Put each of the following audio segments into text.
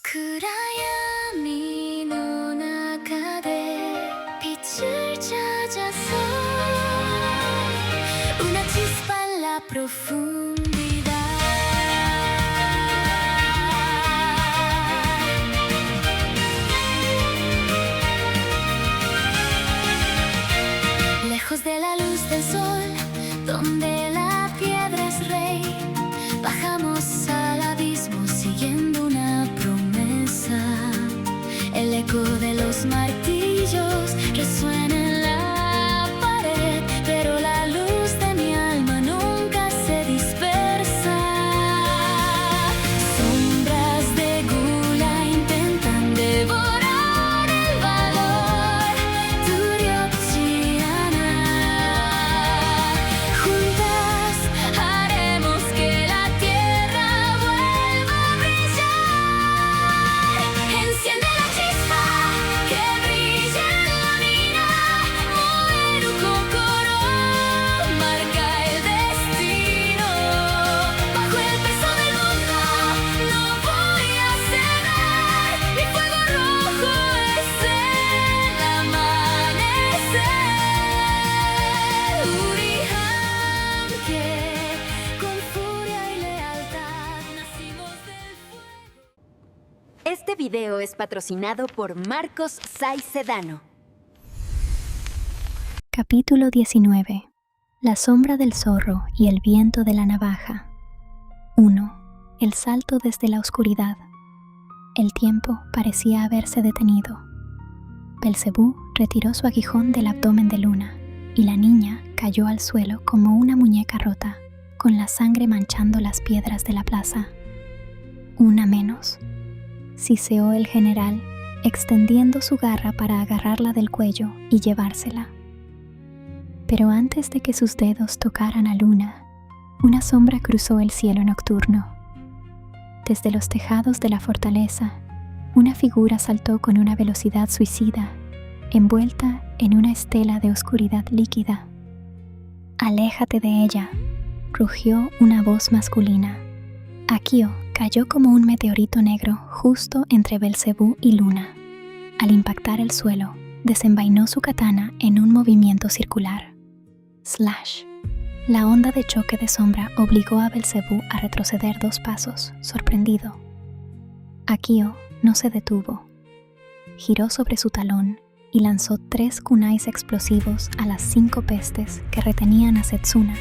暗闇の中で빛을 찾아서 una chispa en la profundidad. Lejos de la luz del sol, donde la piedra es rey, bajamos al abismo siguiendo una promesa. El eco de los martillos resuena en la pared, pero la luz de mi alma nunca se dispersa. Sombras de gula intentan devorar el valor. 두렵지 않아. Juntas haremos que la tierra vuelva a brillar. Enciende la chispa que brilla en la mina. Mover un kokoro marca el destino. Bajo el peso del mundo no voy a ceder. Mi fuego rojo es el amanecer. 우리 함께 con furia y lealtad nacimos del fuego. Este video es patrocinado por Marcos Saiz Sedano. Capítulo 19. La sombra del zorro y el viento de la navaja. 1. El salto desde la oscuridad. El tiempo parecía haberse detenido. Belcebú retiró su aguijón del abdomen de Luna, y la niña cayó al suelo como una muñeca rota, con la sangre manchando las piedras de la plaza. Una menos, siseó el general, extendiendo su garra para agarrarla del cuello y llevársela. Pero antes de que sus dedos tocaran a Luna, una sombra cruzó el cielo nocturno. Desde los tejados de la fortaleza, una figura saltó con una velocidad suicida, envuelta en una estela de oscuridad líquida. «Aléjate de ella», rugió una voz masculina. Akio cayó como un meteorito negro justo entre Belcebú y Luna. Al impactar el suelo, desenvainó su katana en un movimiento circular. Slash. La onda de choque de sombra obligó a Belcebú a retroceder 2 pasos, sorprendido. Akio no se detuvo. Giró sobre su talón y lanzó 3 kunais explosivos a las 5 pestes que retenían a Setsuna,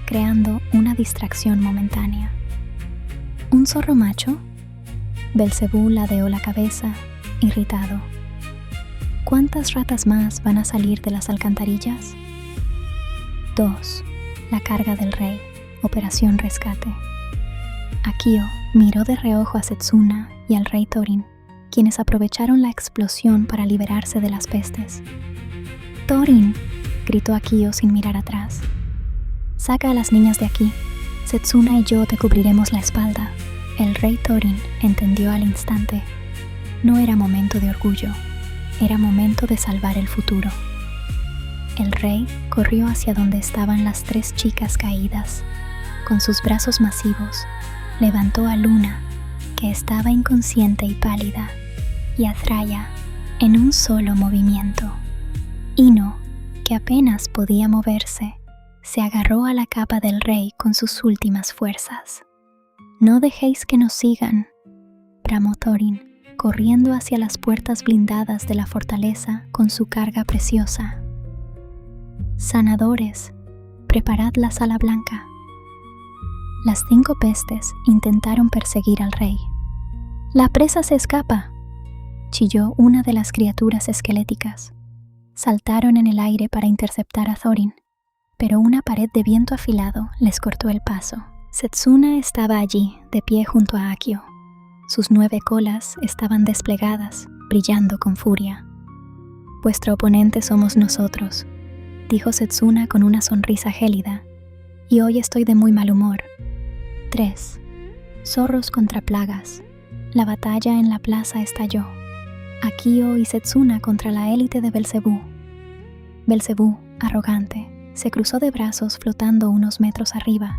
creando una distracción momentánea. ¿Un zorro macho? Belcebú ladeó la cabeza, irritado. ¿Cuántas ratas más van a salir de las alcantarillas? 2. La carga del rey. Operación Rescate. Akio miró de reojo a Setsuna y al rey Thorin, quienes aprovecharon la explosión para liberarse de las pestes. «¡Thorin!», gritó Akio sin mirar atrás. «Saca a las niñas de aquí. Setsuna y yo te cubriremos la espalda». El rey Thorin entendió al instante. No era momento de orgullo, era momento de salvar el futuro. El rey corrió hacia donde estaban las 3 chicas caídas. Con sus brazos masivos, levantó a Luna, que estaba inconsciente y pálida, y a Thraya, en un solo movimiento. Ino, que apenas podía moverse, se agarró a la capa del rey con sus últimas fuerzas. «No dejéis que nos sigan», bramó Thorin, corriendo hacia las puertas blindadas de la fortaleza con su carga preciosa. «Sanadores, preparad la sala blanca». Las 5 pestes intentaron perseguir al rey. «¡La presa se escapa!», chilló una de las criaturas esqueléticas. Saltaron en el aire para interceptar a Thorin, pero una pared de viento afilado les cortó el paso. Setsuna estaba allí, de pie junto a Akio. Sus 9 colas estaban desplegadas, brillando con furia. «Vuestro oponente somos nosotros», dijo Setsuna con una sonrisa gélida, «y hoy estoy de muy mal humor». 3. Zorros contra plagas. La batalla en la plaza estalló. Akio y Setsuna contra la élite de Belcebú. Belcebú, arrogante, se cruzó de brazos flotando unos metros arriba.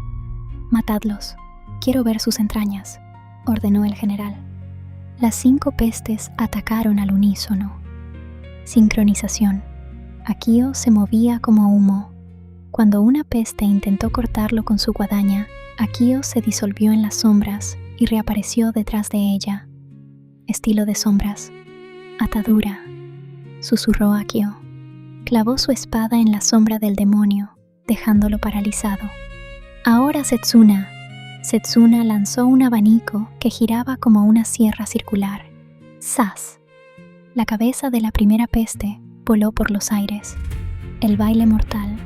«Matadlos, quiero ver sus entrañas», ordenó el general. Las 5 pestes atacaron al unísono. Sincronización. Akio se movía como humo. Cuando una peste intentó cortarlo con su guadaña, Akio se disolvió en las sombras y reapareció detrás de ella. Estilo de sombras. Atadura, susurró Akio. Clavó su espada en la sombra del demonio, dejándolo paralizado. Ahora Setsuna. Setsuna lanzó un abanico que giraba como una sierra circular. ¡Zas! La cabeza de la primera peste voló por los aires. El baile mortal.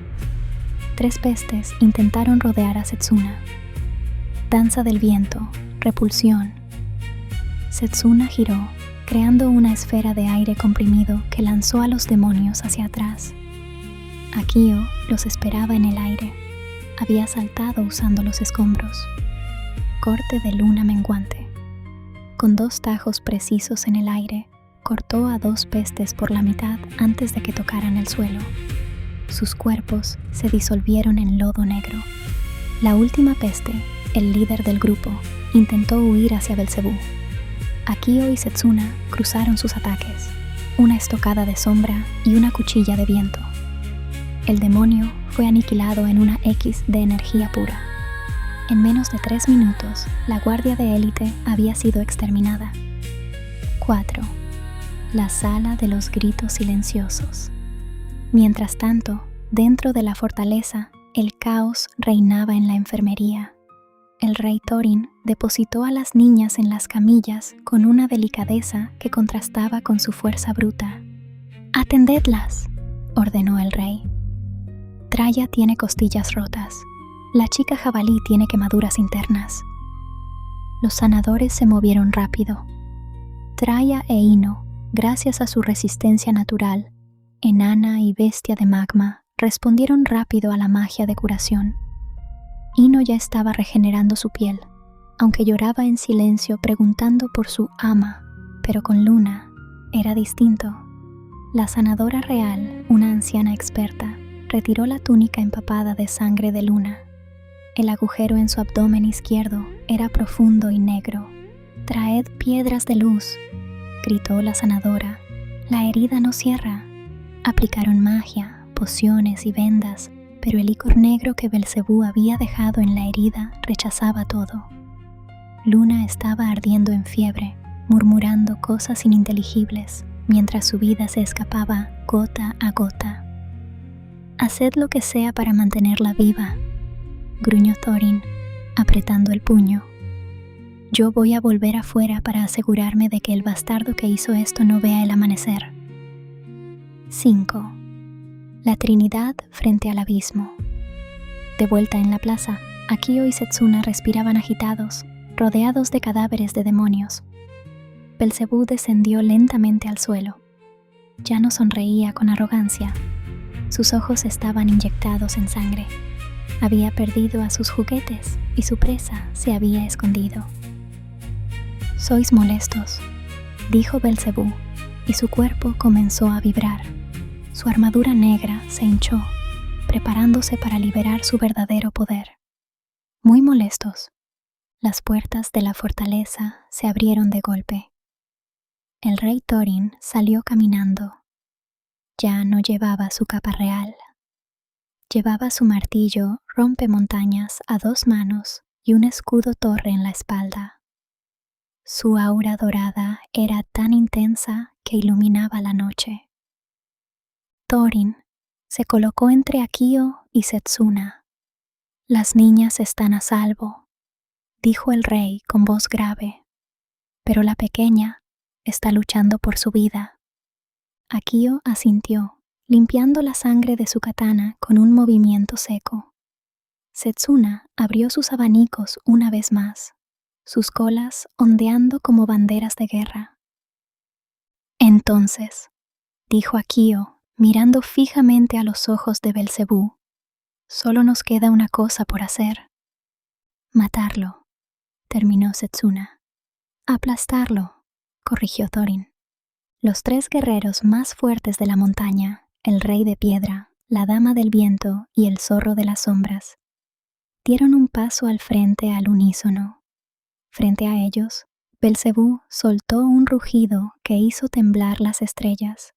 3 pestes intentaron rodear a Setsuna. Danza del viento, repulsión. Setsuna giró, creando una esfera de aire comprimido que lanzó a los demonios hacia atrás. Akio los esperaba en el aire. Había saltado usando los escombros. Corte de luna menguante. Con 2 tajos precisos en el aire, cortó a 2 pestes por la mitad antes de que tocaran el suelo. Sus cuerpos se disolvieron en lodo negro. La última peste, el líder del grupo, intentó huir hacia Belcebú. Akio y Setsuna cruzaron sus ataques, una estocada de sombra y una cuchilla de viento. El demonio fue aniquilado en una X de energía pura. En menos de 3 minutos, la guardia de élite había sido exterminada. 4. La sala de los gritos silenciosos. Mientras tanto, dentro de la fortaleza, el caos reinaba en la enfermería. El rey Thorin depositó a las niñas en las camillas con una delicadeza que contrastaba con su fuerza bruta. «¡Atendedlas!», ordenó el rey. Traya tiene costillas rotas. La chica jabalí tiene quemaduras internas. Los sanadores se movieron rápido. Traya e Ino, gracias a su resistencia natural, enana y bestia de magma, respondieron rápido a la magia de curación. Ino ya estaba regenerando su piel, aunque lloraba en silencio preguntando por su ama, pero con Luna era distinto. La sanadora real, una anciana experta, retiró la túnica empapada de sangre de Luna. El agujero en su abdomen izquierdo era profundo y negro. «Traed piedras de luz», gritó la sanadora. «La herida no cierra». Aplicaron magia, pociones y vendas, pero el licor negro que Belcebú había dejado en la herida rechazaba todo. Luna estaba ardiendo en fiebre, murmurando cosas ininteligibles, mientras su vida se escapaba gota a gota. «Haced lo que sea para mantenerla viva», gruñó Thorin, apretando el puño. «Yo voy a volver afuera para asegurarme de que el bastardo que hizo esto no vea el amanecer». 5. La Trinidad frente al abismo. De vuelta en la plaza, Akio y Setsuna respiraban agitados, rodeados de cadáveres de demonios. Belcebú descendió lentamente al suelo. Ya no sonreía con arrogancia. Sus ojos estaban inyectados en sangre. Había perdido a sus juguetes y su presa se había escondido. «Sois molestos», dijo Belcebú, y su cuerpo comenzó a vibrar. Su armadura negra se hinchó, preparándose para liberar su verdadero poder. Muy molestos, las puertas de la fortaleza se abrieron de golpe. El rey Thorin salió caminando. Ya no llevaba su capa real. Llevaba su martillo rompemontañas a 2 manos y un escudo torre en la espalda. Su aura dorada era tan intensa que iluminaba la noche. Thorin se colocó entre Akio y Setsuna. «Las niñas están a salvo», dijo el rey con voz grave, «pero la pequeña está luchando por su vida». Akio asintió, limpiando la sangre de su katana con un movimiento seco. Setsuna abrió sus abanicos una vez más, sus colas ondeando como banderas de guerra. «Entonces», dijo Akio, mirando fijamente a los ojos de Belcebú, «solo nos queda una cosa por hacer». «Matarlo», terminó Setsuna. «Aplastarlo», corrigió Thorin. Los 3 guerreros más fuertes de la montaña, el rey de piedra, la dama del viento y el zorro de las sombras, dieron un paso al frente al unísono. Frente a ellos, Belcebú soltó un rugido que hizo temblar las estrellas,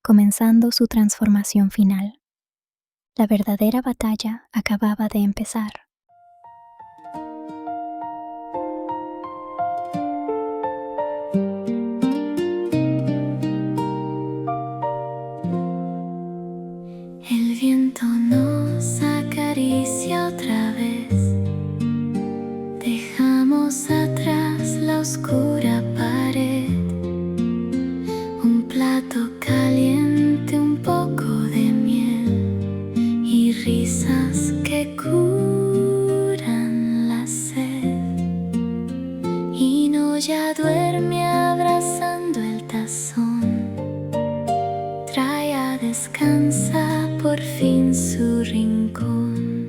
comenzando su transformación final. La verdadera batalla acababa de empezar. El viento nos acaricia otra vez. Dejamos atrás la oscura pared. Un plato caliente, un poco de miel y risas que curan la sed. Y no ya duerme abrazando el tazón. Trae a descansa por fin su rincón.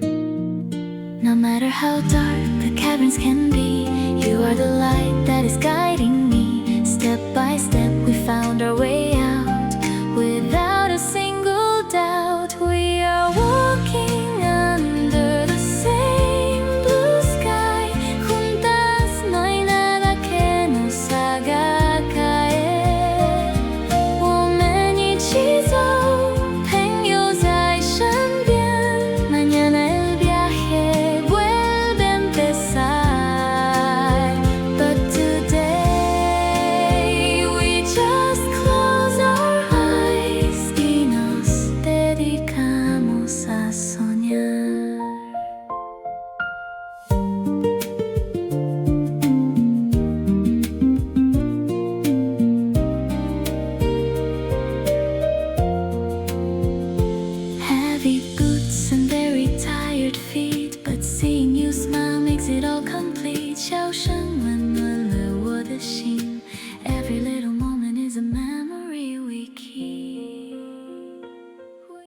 No matter how dark the caverns can be, you are the light that is guiding me. Step by step we found our way out, without a single doubt. We are walking under the same blue sky. Juntas no hay nada que nos haga caer. 我们一起走，朋友在身边。Mañana el viaje vuelve a empezar. But today we just close our eyes y nos dedicamos a soñar. Heavy boots and very tired feet, but seeing you smile makes it all complete. 笑声温暖了我的心。